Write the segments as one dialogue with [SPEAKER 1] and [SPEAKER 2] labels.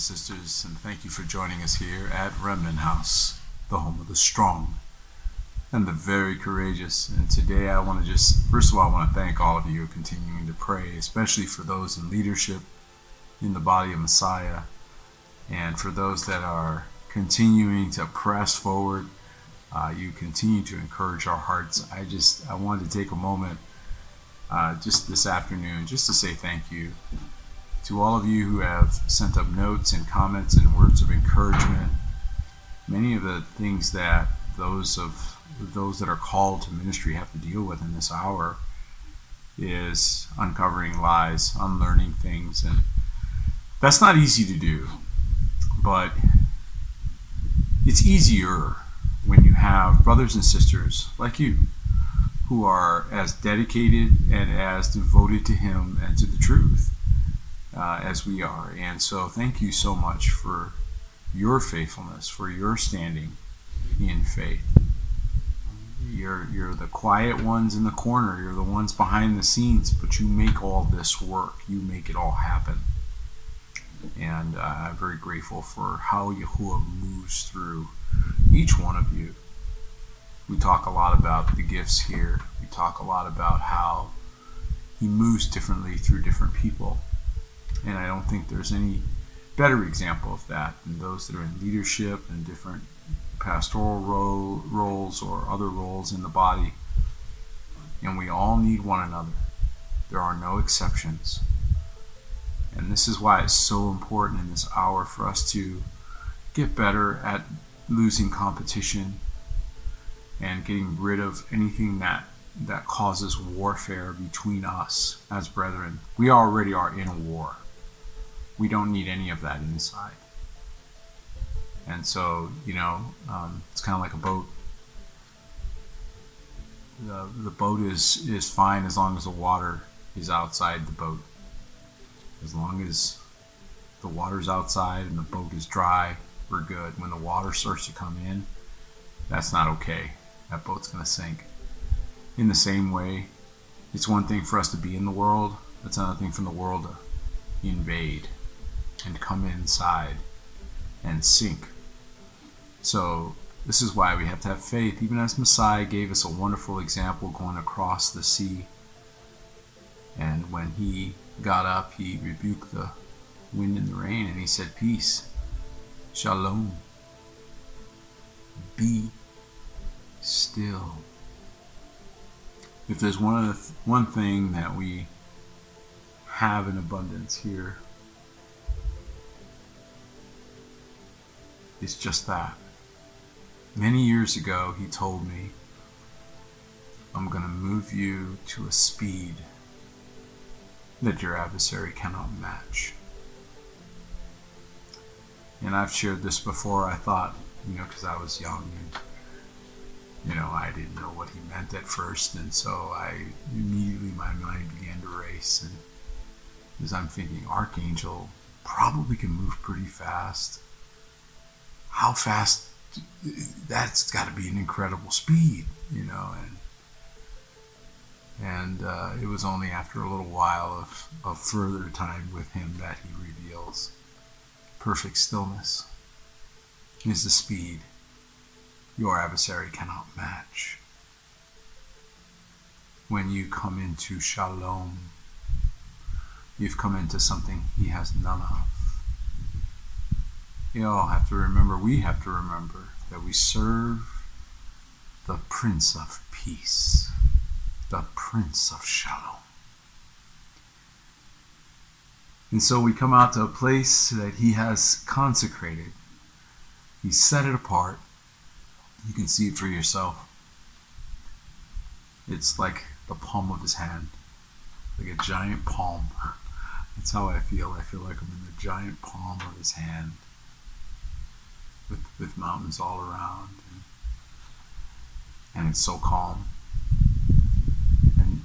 [SPEAKER 1] sisters, and thank you for joining us here at Remnant House, the home of the strong and the very courageous. And today I want to first of all, I want to thank all of you continuing to pray, especially for those in leadership in the body of Messiah, and for those that are continuing to press forward. You continue to encourage our hearts. I wanted to take a moment just this afternoon just to say thank you to all of you who have sent up notes and comments and words of encouragement. Many of the things that those that are called to ministry have to deal with in this hour is uncovering lies, unlearning things, and that's not easy to do, but it's easier when you have brothers and sisters like you who are as dedicated and as devoted to Him and to the truth as we are. And so thank you so much for your faithfulness, for your standing in faith. You're the quiet ones in the corner. You're the ones behind the scenes, but you make all this work. You make it all happen. And I'm very grateful for how Yehua moves through each one of you. We talk a lot about the gifts here. We talk a lot about how He moves differently through different people. And I don't think there's any better example of that than those that are in leadership and different pastoral roles or other roles in the body. And we all need one another. There are no exceptions. And this is why it's so important in this hour for us to get better at losing competition and getting rid of anything that causes warfare between us as brethren. We already are in a war. We don't need any of that inside. And so, it's kind of like a boat. The boat is fine as long as the water is outside the boat. As long as the water's outside and the boat is dry, we're good. When the water starts to come in, that's not okay. That boat's going to sink. In the same way, it's one thing for us to be in the world. It's another thing for the world to invade and come inside and sink. So this is why we have to have faith. Even as Messiah gave us a wonderful example going across the sea. And when He got up, He rebuked the wind and the rain, and He said, "Peace, shalom, be still." If there's one thing that we have in abundance here, it's just that. Many years ago, He told me, "I'm going to move you to a speed that your adversary cannot match." And I've shared this before. I thought, because I was young and, I didn't know what He meant at first. And so immediately my mind began to race. And as I'm thinking, Archangel probably can move pretty fast. How fast? That's got to be an incredible speed, And it was only after a little while of further time with Him that He reveals perfect stillness is the speed your adversary cannot match. When you come into shalom, you've come into something He has none of. You all have to remember, we have to remember that we serve the Prince of Peace, the Prince of Shalom. And so we come out to a place that He has consecrated. He set it apart. You can see it for yourself. It's like the palm of His hand, like a giant palm. That's how I feel. I feel like I'm in the giant palm of His hand with mountains all around. And it's so calm. And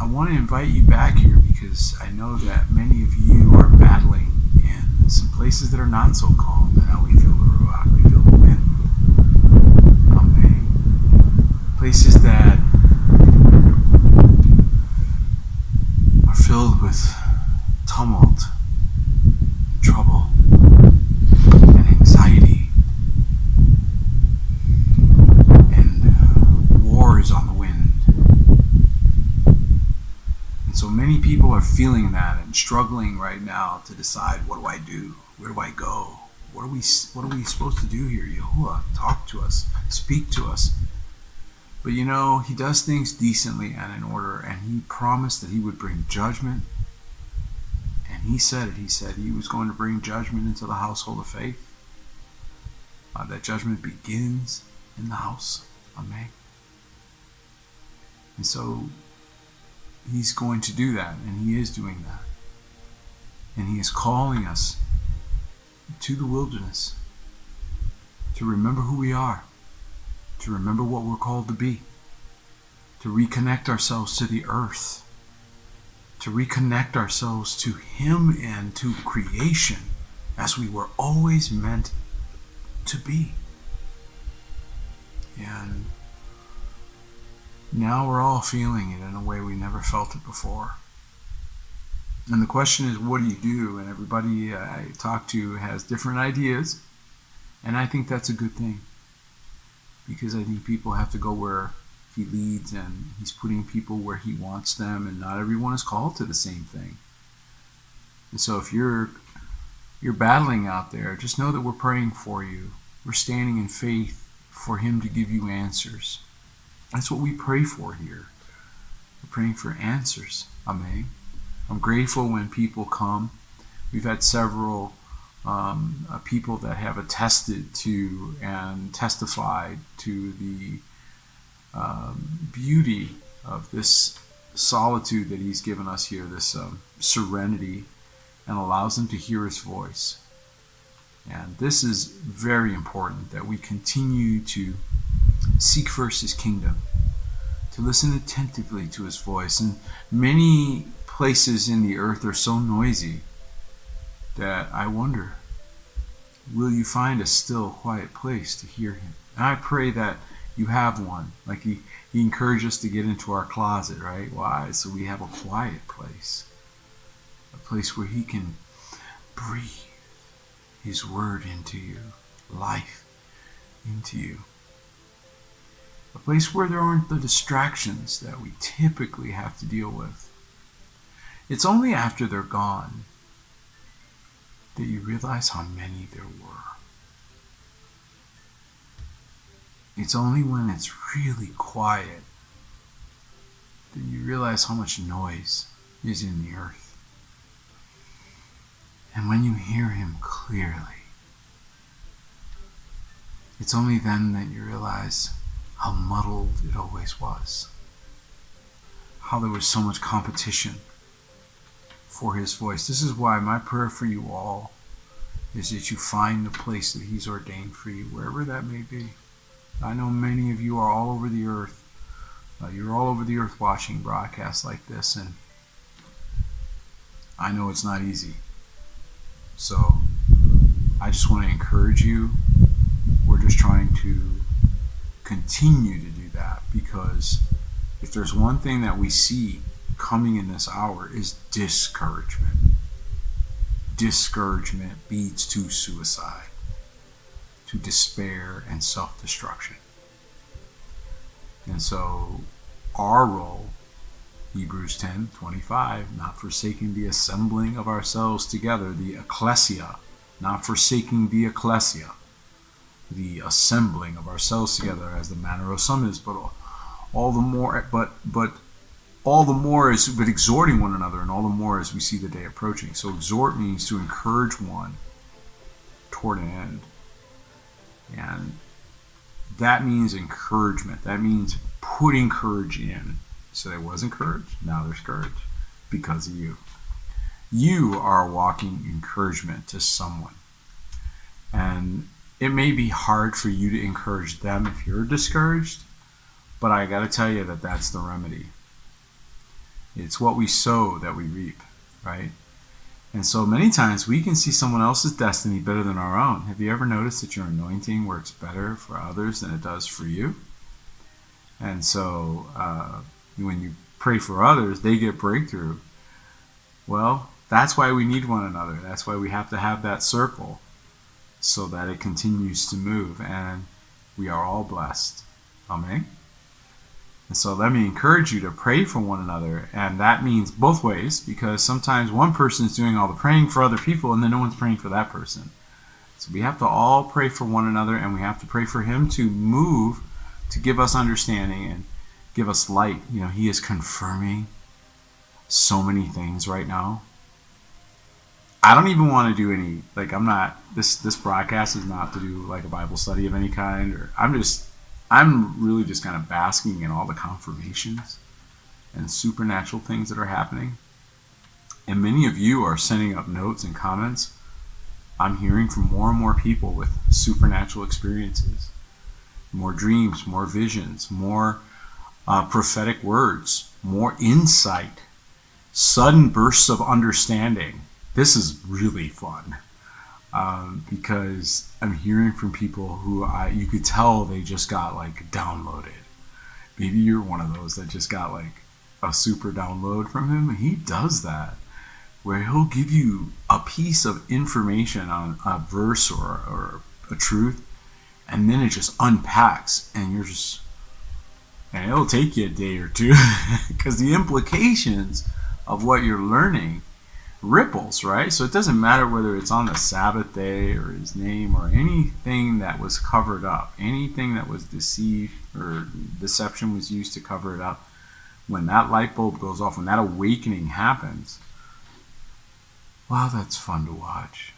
[SPEAKER 1] I want to invite you back here because I know that many of you are battling in some places that are not so calm. And how we feel the Ruach, we feel the wind. Places that are filled with tumult, trouble, oars on the wind. And so many people are feeling that and struggling right now to decide, what do I do? Where do I go? What are we supposed to do here? Yehua, talk to us, speak to us. But you know, he does things decently and in order, and he promised that he would bring judgment. And he said it. He said he was going to bring judgment into the household of faith. That judgment begins in the house. Amen. And so he's going to do that, and he is doing that. And he is calling us to the wilderness to remember who we are, to remember what we're called to be, to reconnect ourselves to the earth, to reconnect ourselves to him and to creation as we were always meant to be. And now we're all feeling it in a way we never felt it before. And the question is, what do you do? And everybody I talk to has different ideas. And I think that's a good thing. Because I think people have to go where he leads, and he's putting people where he wants them, and not everyone is called to the same thing. And so if you're battling out there, just know that we're praying for you. We're standing in faith for him to give you answers. That's what we pray for here. We're praying for answers. Amen. I'm grateful when people come. We've had several people that have attested to and testified to the beauty of this solitude that he's given us here, this serenity, and allows them to hear his voice. And this is very important, that we continue to seek first his kingdom, to listen attentively to his voice. And many places in the earth are so noisy that I wonder, will you find a still, quiet place to hear him? And I pray that you have one. Like he encouraged us to get into our closet, right? Why? So we have a quiet place. A place where he can breathe his word into you, life into you. A place where there aren't the distractions that we typically have to deal with. It's only after they're gone that you realize how many there were. It's only when it's really quiet that you realize how much noise is in the earth. And when you hear him clearly, it's only then that you realize how muddled it always was. How there was so much competition for his voice. This is why my prayer for you all is that you find the place that he's ordained for you, wherever that may be. I know many of you are all over the earth. You're all over the earth watching broadcasts like this, and I know it's not easy. So I just want to encourage you. We're just trying to continue to do that, because if there's one thing that we see coming in this hour is discouragement. Discouragement leads to suicide, to despair and self-destruction. And so our role, Hebrews 10:25, not forsaking the assembling of ourselves together, the ecclesia, not forsaking the ecclesia, the assembling of ourselves together, as the manner of some is, but all the more, but exhorting one another, and all the more as we see the day approaching. So exhort means to encourage one toward an end. And that means encouragement. That means putting courage in. So there wasn't courage, now there's courage because of you. You are walking encouragement to someone. And it may be hard for you to encourage them if you're discouraged, but I got to tell you that that's the remedy. It's what we sow that we reap, right? And so many times we can see someone else's destiny better than our own. Have you ever noticed that your anointing works better for others than it does for you? And so when you pray for others, they get breakthrough. Well, that's why we need one another. That's why we have to have that circle so that it continues to move, and we are all blessed. Amen. And so let me encourage you to pray for one another. And that means both ways, because sometimes one person is doing all the praying for other people and then no one's praying for that person. So we have to all pray for one another, and we have to pray for him to move, to give us understanding and give us light. He is confirming so many things right now. I don't even want to do any, this broadcast is not to do like a Bible study of any kind, or I'm really just kind of basking in all the confirmations and supernatural things that are happening. And many of you are sending up notes and comments. I'm hearing from more and more people with supernatural experiences, more dreams, more visions, more prophetic words, more insight, sudden bursts of understanding. This is really fun because I'm hearing from people who you could tell they just got downloaded. Maybe you're one of those that just got a super download from him. He does that, where he'll give you a piece of information on a verse or a truth, and then it just unpacks, and and it'll take you a day or two because the implications of what you're learning ripples, right? So it doesn't matter whether it's on the Sabbath day or his name or anything that was covered up, anything that was deceived or deception was used to cover it up. When that light bulb goes off, when that awakening happens, wow, that's fun to watch.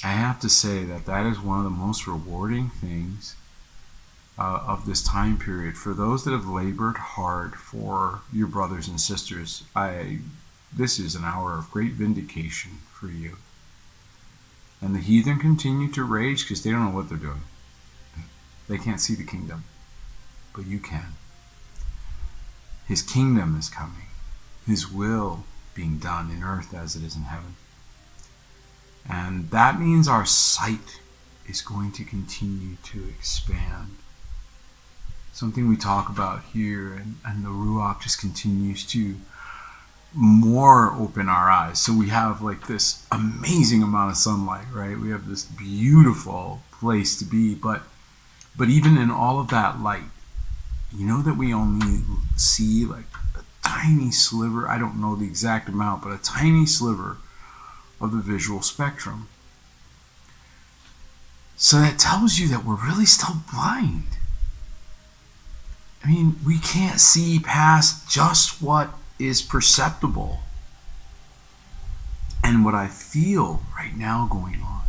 [SPEAKER 1] I have to say that is one of the most rewarding things of this time period. For those that have labored hard for your brothers and sisters, this is an hour of great vindication for you. And the heathen continue to rage because they don't know what they're doing. They can't see the kingdom, but you can. His kingdom is coming. His will being done in earth as it is in heaven. And that means our sight is going to continue to expand. Something we talk about here, and the Ruach just continues to more open our eyes. So we have this amazing amount of sunlight, right? We have this beautiful place to be, but even in all of that light, that we only see a tiny sliver, I don't know the exact amount, but a tiny sliver of the visual spectrum. So that tells you that we're really still blind. I mean, we can't see past just what is perceptible and what I feel right now going on.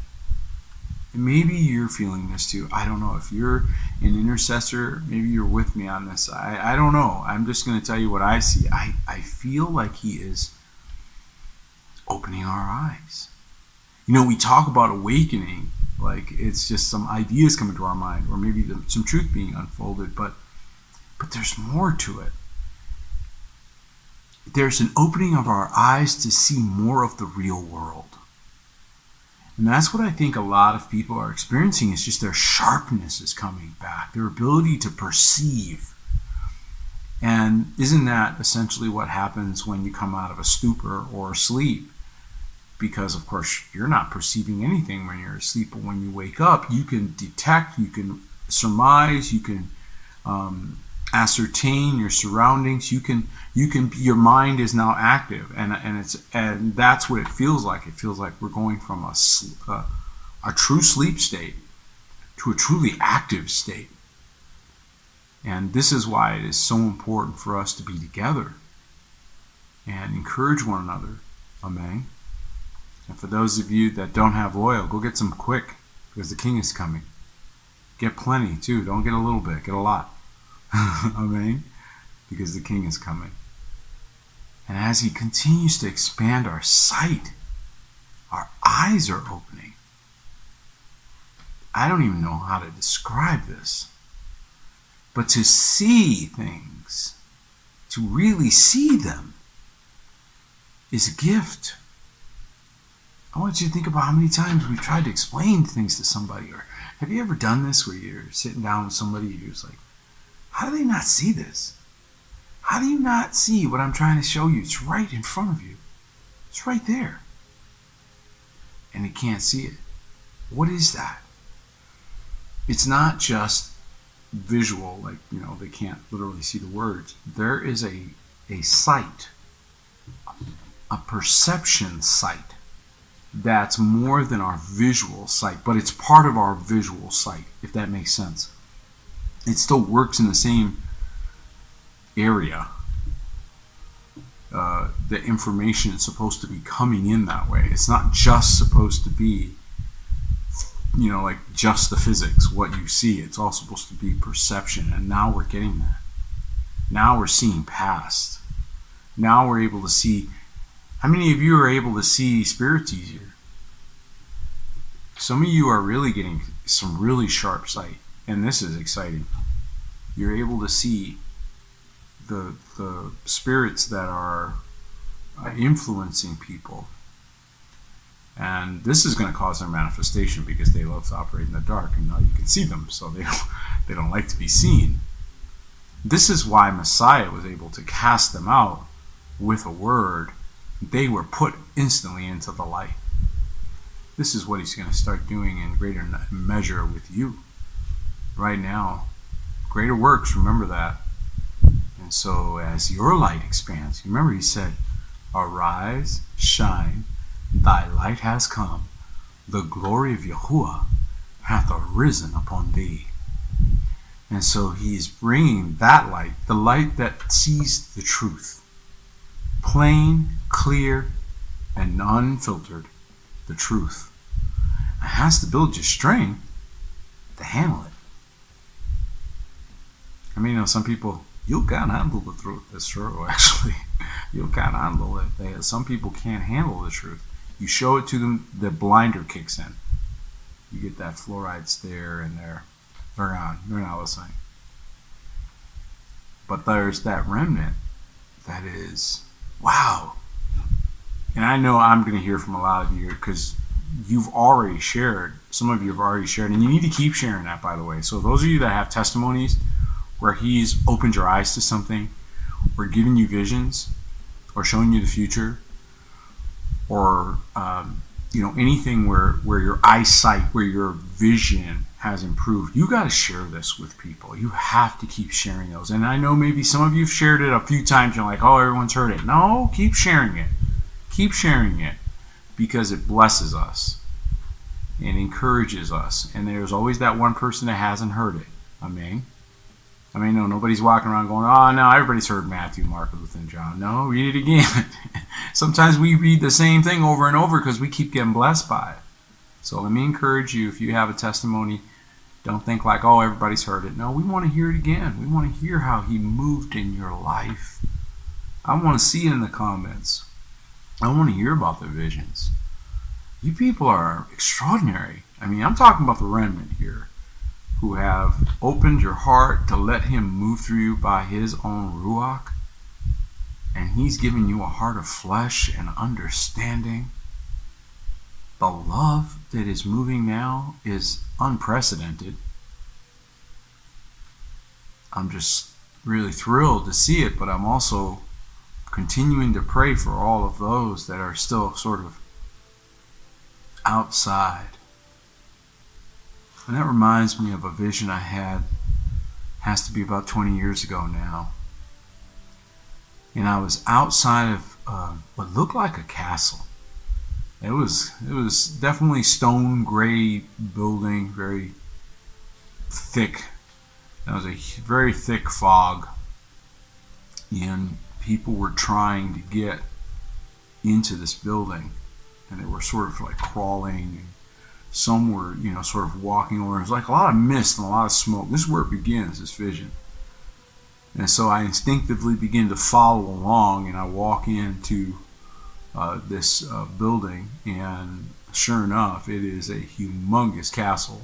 [SPEAKER 1] And maybe you're feeling this too. I don't know. If you're an intercessor, maybe you're with me on this. I don't know. I'm just going to tell you what I see. I feel like he is opening our eyes. We talk about awakening like it's just some ideas coming to our mind, or maybe some truth being unfolded, but there's more to it. There's an opening of our eyes to see more of the real world. And that's what I think a lot of people are experiencing, is just their sharpness is coming back, their ability to perceive. And isn't that essentially what happens when you come out of a stupor or sleep? Because, of course, you're not perceiving anything when you're asleep, but when you wake up, you can detect, you can surmise, you can ascertain your surroundings. You can. Your mind is now active, and that's what it feels like. It feels like we're going from a true sleep state to a truly active state. And this is why it is so important for us to be together and encourage one another. Amen. And for those of you that don't have oil, go get some quick, because the King is coming. Get plenty too. Don't get a little bit. Get a lot. Amen. Because the King is coming. And as he continues to expand our sight, our eyes are opening. I don't even know how to describe this. But to see things, to really see them, is a gift. I want you to think about how many times we've tried to explain things to somebody. Or have you ever done this where you're sitting down with somebody and you're just like, how do they not see this? How do you not see what I'm trying to show you? It's right in front of you. It's right there. And they can't see it. What is that? It's not just visual, like, they can't literally see the words. There is a sight, a perception sight that's more than our visual sight, but it's part of our visual sight, if that makes sense. It still works in the same area. The information is supposed to be coming in that way. It's not just supposed to be, like just the physics, what you see. It's all supposed to be perception, and now we're getting that. Now we're seeing past. Now we're able to see. How many of you are able to see spirits easier? Some of you are really getting some really sharp sight, and this is exciting. You're able to see the spirits that are influencing people, and this is going to cause their manifestation because they love to operate in the dark, and now you can see them, so they don't like to be seen. This is why Messiah was able to cast them out with a word. They were put instantly into the light. This is what he's going to start doing in greater measure with you right now. Greater works, remember that. And so as your light expands, remember he said, arise, shine, thy light has come. The glory of Yahweh hath arisen upon thee. And so he is bringing that light, the light that sees the truth, plain, clear, and unfiltered, the truth. It has to build your strength to handle it. I mean, some people, you can't handle the truth. That's true, actually. You can't handle it. Some people can't handle the truth. You show it to them, the blinder kicks in. You get that fluoride stare, and they're gone. They're not listening. But there's that remnant that is, wow. And I know I'm going to hear from a lot of you because you've already shared. Some of you have already shared, and you need to keep sharing that, by the way. So those of you that have testimonies where he's opened your eyes to something, or given you visions, or showing you the future, or anything where your eyesight, where your vision has improved, you got to share this with people. You have to keep sharing those. And I know maybe some of you have shared it a few times. You're like, oh, everyone's heard it. No, keep sharing it. Keep sharing it, because it blesses us and encourages us. And there's always that one person that hasn't heard it. Amen. No, nobody's walking around going, oh, no, everybody's heard Matthew, Mark, Luke, and John. No, read it again. Sometimes we read the same thing over and over because we keep getting blessed by it. So let me encourage you, if you have a testimony, don't think like, oh, everybody's heard it. No, we want to hear it again. We want to hear how he moved in your life. I want to see it in the comments. I want to hear about the visions. You people are extraordinary. I'm talking about the remnant here, who have opened your heart to let him move through you by his own Ruach. And he's given you a heart of flesh and understanding. The love that is moving now is unprecedented. I'm just really thrilled to see it, but I'm also continuing to pray for all of those that are still sort of outside. And that reminds me of a vision I had, has to be about 20 years ago now. And I was outside of what looked like a castle. It was definitely stone gray building, very thick. There was a very thick fog, and people were trying to get into this building, and they were sort of like crawling. And some were, sort of walking over. It was like a lot of mist and a lot of smoke. This is where it begins, this vision. And so I instinctively begin to follow along, and I walk into this building, and sure enough, it is a humongous castle.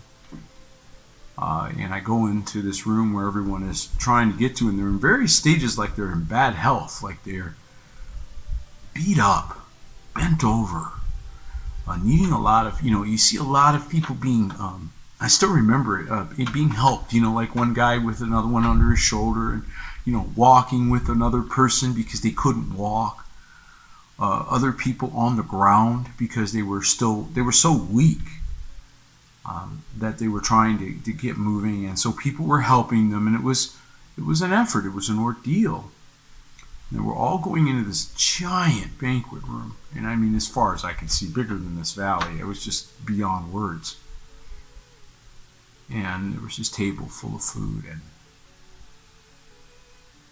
[SPEAKER 1] And I go into this room where everyone is trying to get to, and they're in various stages, like they're in bad health, like they're beat up, bent over, needing a lot of, you see a lot of people being, I still remember it being helped, like one guy with another one under his shoulder, and, walking with another person because they couldn't walk. Other people on the ground because they were so weak. that they were trying to get moving, and so people were helping them, and it was an effort. It was an ordeal. And they were all going into this giant banquet room, and I mean, as far as I could see, bigger than this valley. It was just beyond words. And there was this table full of food,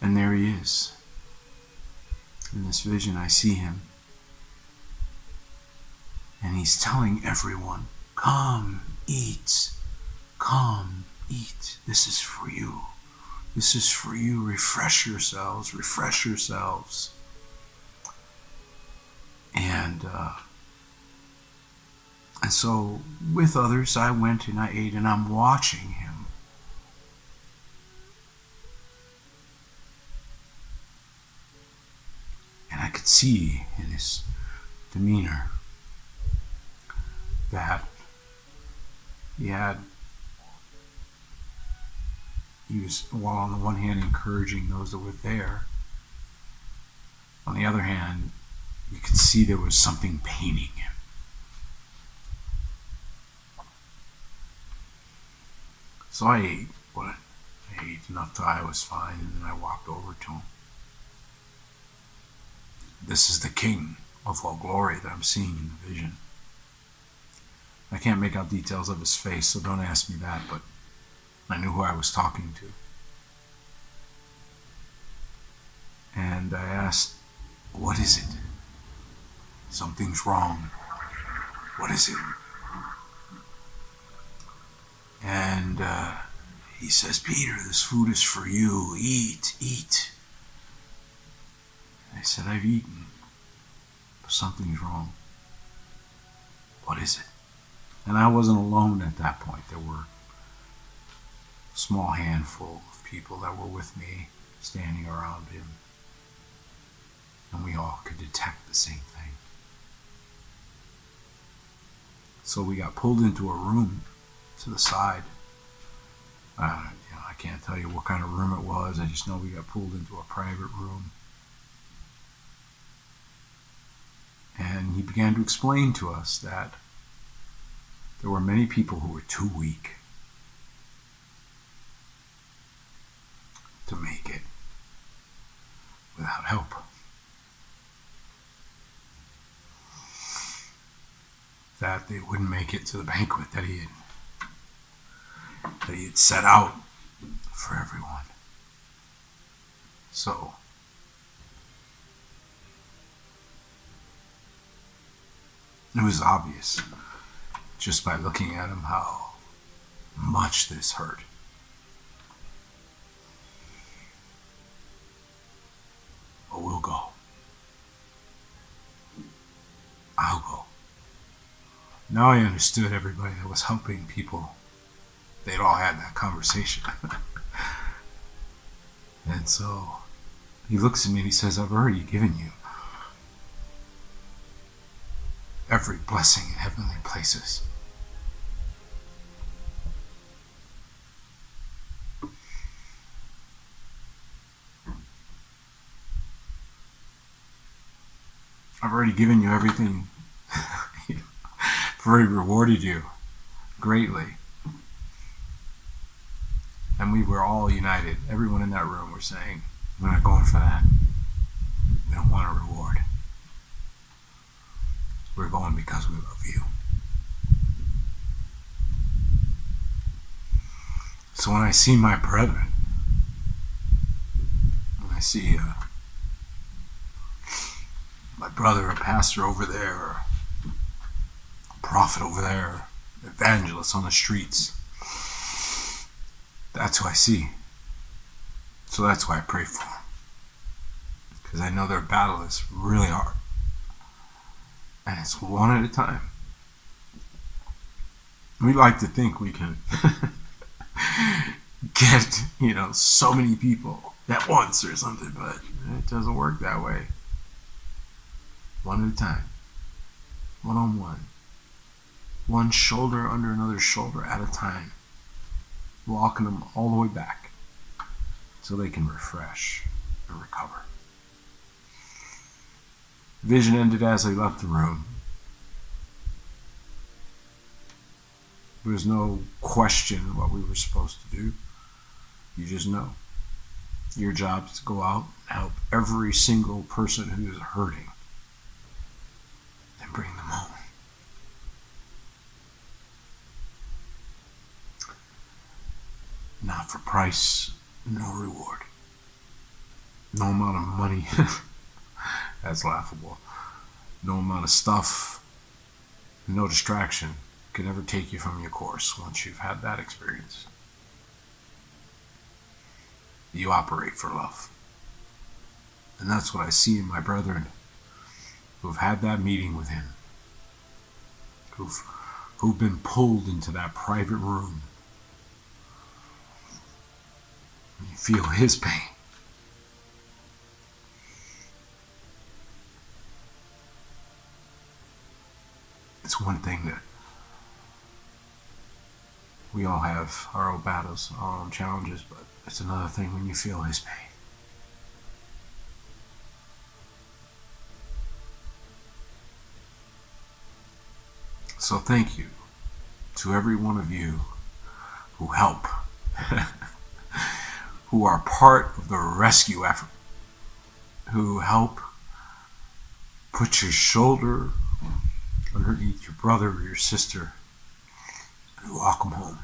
[SPEAKER 1] and there he is. In this vision, I see him, and he's telling everyone, "Come, eat. Come, eat. This is for you. This is for you. Refresh yourselves. Refresh yourselves." And so with others, I went and I ate, and I'm watching him. And I could see in his demeanor that he was, while on the one hand encouraging those that were there, on the other hand, you could see there was something paining him. So I ate enough till I was fine, and then I walked over to him. This is the King of all glory that I'm seeing in the vision. I can't make out details of his face, so don't ask me that, but I knew who I was talking to. And I asked, "What is it? Something's wrong. What is it?" And he says, "Peter, this food is for you. Eat, eat." And I said, "I've eaten, but something's wrong. What is it?" And I wasn't alone at that point. There were a small handful of people that were with me, standing around him. And we all could detect the same thing. So we got pulled into a room to the side. I can't tell you what kind of room it was. I just know we got pulled into a private room. And he began to explain to us that there were many people who were too weak to make it without help. That they wouldn't make it to the banquet that he had set out for everyone. So it was obvious, just by looking at him, how much this hurt. But we'll go. I'll go. Now I understood everybody that was helping people. They'd all had that conversation. And so he looks at me and he says, "I've already given you every blessing in heavenly places." I've already given you everything. I've already rewarded you greatly. And we were all united. Everyone in that room were saying, "We're not going for that. We don't want a reward. We're going because we love you." So when I see my brethren, when I see my brother, a pastor over there, or a prophet over there, evangelist on the streets, that's who I see. So that's why I pray for them. Because I know their battle is really hard. And it's one at a time. We like to think we can get, so many people at once or something, but it doesn't work that way. One at a time. One on one. One shoulder under another shoulder at a time. Walking them all the way back so they can refresh and recover. Vision ended as I left the room. There was no question what we were supposed to do. You just know. Your job is to go out and help every single person who is hurting and bring them home. Not for price, no reward. No amount of money, that's laughable. No amount of stuff, no distraction can ever take you from your course once you've had that experience. You operate for love. And that's what I see in my brethren who've had that meeting with him, who've been pulled into that private room. You feel his pain. It's one thing that we all have our own battles, our own challenges, but it's another thing when you feel his pain. So thank you to every one of you who help, who are part of the rescue effort, who help put your shoulder underneath your brother or your sister and walk them home.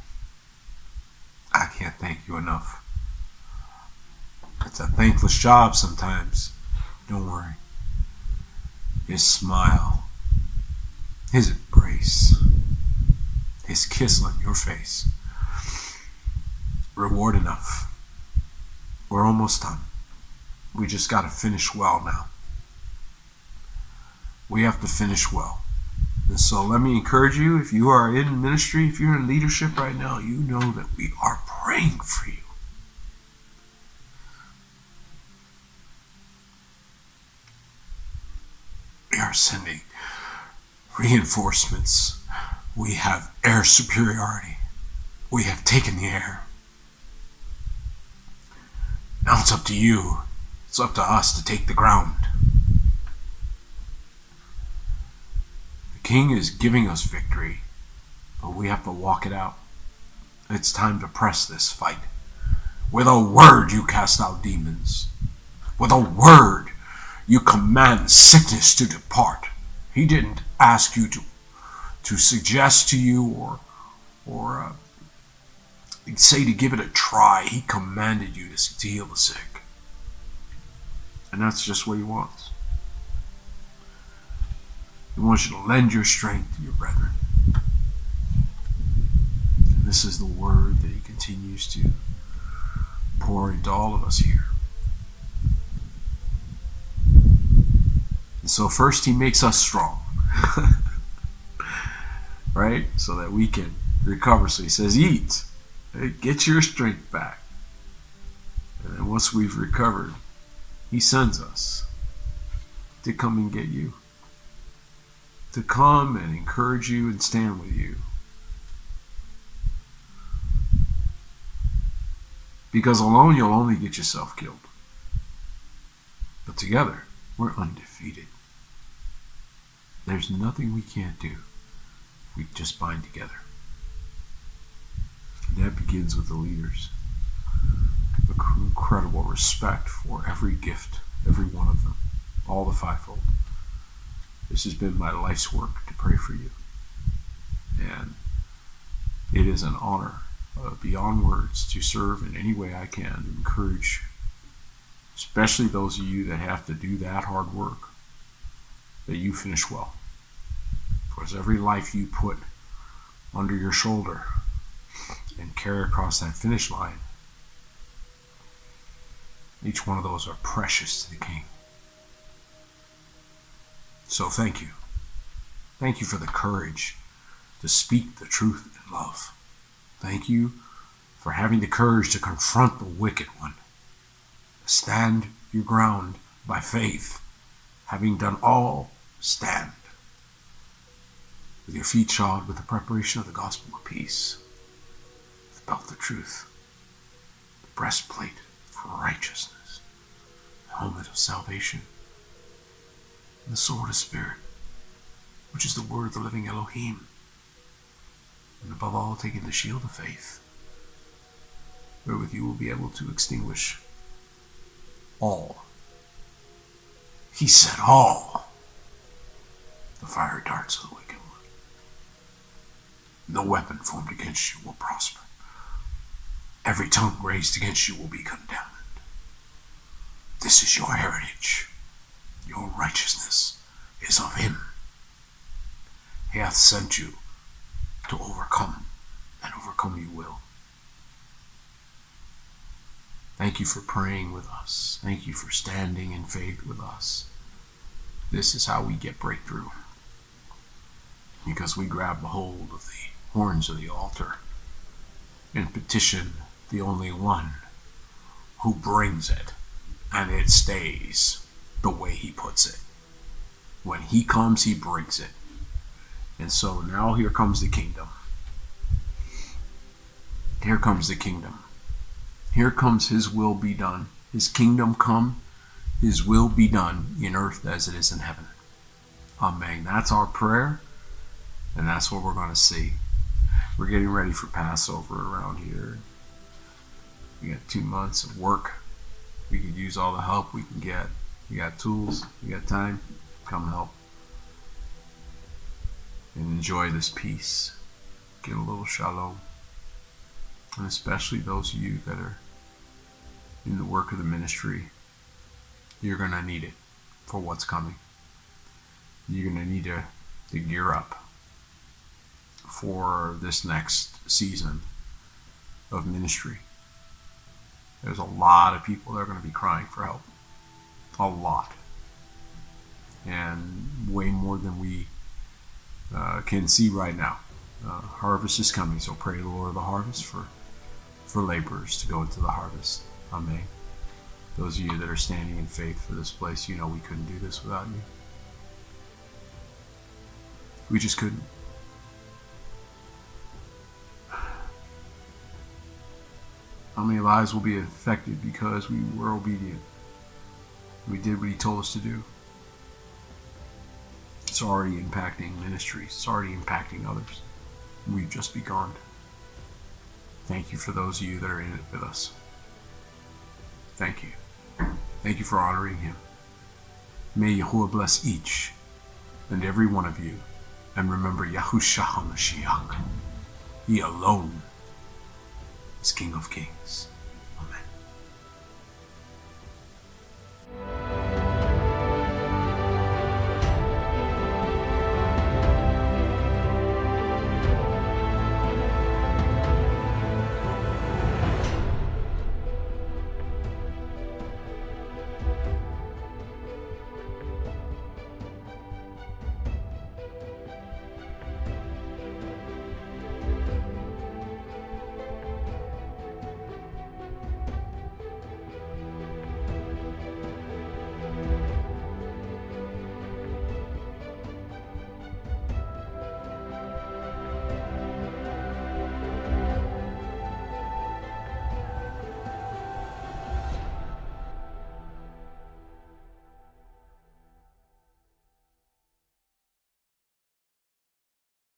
[SPEAKER 1] I can't thank you enough. It's a thankless job sometimes. Don't worry. His smile, his embrace, his kiss on your face, reward enough. We're almost done. We just got to finish well now. We have to finish well. And so let me encourage you, if you are in ministry, if you're in leadership right now, you know that we are praying for you. We are sending reinforcements. We have air superiority. We have taken the air. Now it's up to you. It's up to us to take the ground. The King is giving us victory, but we have to walk it out. It's time to press this fight. With a word you cast out demons. With a word you command sickness to depart. He didn't ask you to suggest to you or say to give it a try. He commanded you to heal the sick. And that's just what he wants. He wants you to lend your strength to your brethren. And this is the word that he continues to pour into all of us here. And so first he makes us strong. Right? So that we can recover. So he says, eat. Get your strength back. And then once we've recovered, he sends us to come and get you. To come and encourage you and stand with you. Because alone you'll only get yourself killed. But together, we're undefeated. There's nothing we can't do. We just bind together. And that begins with the leaders. The incredible respect for every gift, every one of them, all the fivefold. This has been my life's work to pray for you. And it is an honor, beyond words, to serve in any way I can, to encourage, especially those of you that have to do that hard work, that you finish well. Because every life you put under your shoulder and carry across that finish line, each one of those are precious to the King. So thank you. Thank you for the courage to speak the truth in love. Thank you for having the courage to confront the wicked one. Stand your ground by faith. Having done all, stand. With your feet shod with the preparation of the gospel of peace. The belt of truth. The breastplate for righteousness. The helmet of salvation. And the sword of Spirit, which is the word of the living Elohim. And above all, taking the shield of faith, wherewith you will be able to extinguish all. He said all the fiery darts of the wicked one. No weapon formed against you will prosper. Every tongue raised against you will be condemned. This is your heritage. Your righteousness is of him. He hath sent you to overcome, and overcome you will. Thank you for praying with us. Thank you for standing in faith with us. This is how we get breakthrough. Because we grab a hold of the horns of the altar and petition the only one who brings it, and it stays the way he puts it. When he comes, he brings it. And so now here comes the kingdom. Here comes the kingdom. Here comes his will be done. His kingdom come, his will be done in earth as it is in heaven. Amen. That's our prayer, and that's what we're going to see. We're getting ready for Passover around here. We got 2 months of work. We could use all the help we can get. We got tools. We got time. Come help. And enjoy this peace. Get a little shalom. And especially those of you that are in the work of the ministry, you're going to need it for what's coming. You're going to need to gear up for this next season of ministry. There's a lot of people that are going to be crying for help. A lot. And way more than we can see right now. Harvest is coming, so pray the Lord of the harvest for laborers to go into the harvest. Amen. Those of you that are standing in faith for this place, you know we couldn't do this without you. We just couldn't. How many lives will be affected because we were obedient? We did what he told us to do. It's already impacting ministries. It's already impacting others. We've just begun. Thank you for those of you that are in it with us. Thank you. Thank you for honoring him. May Yehua bless each and every one of you. And remember Yahushua HaMashiach. He alone is King of Kings.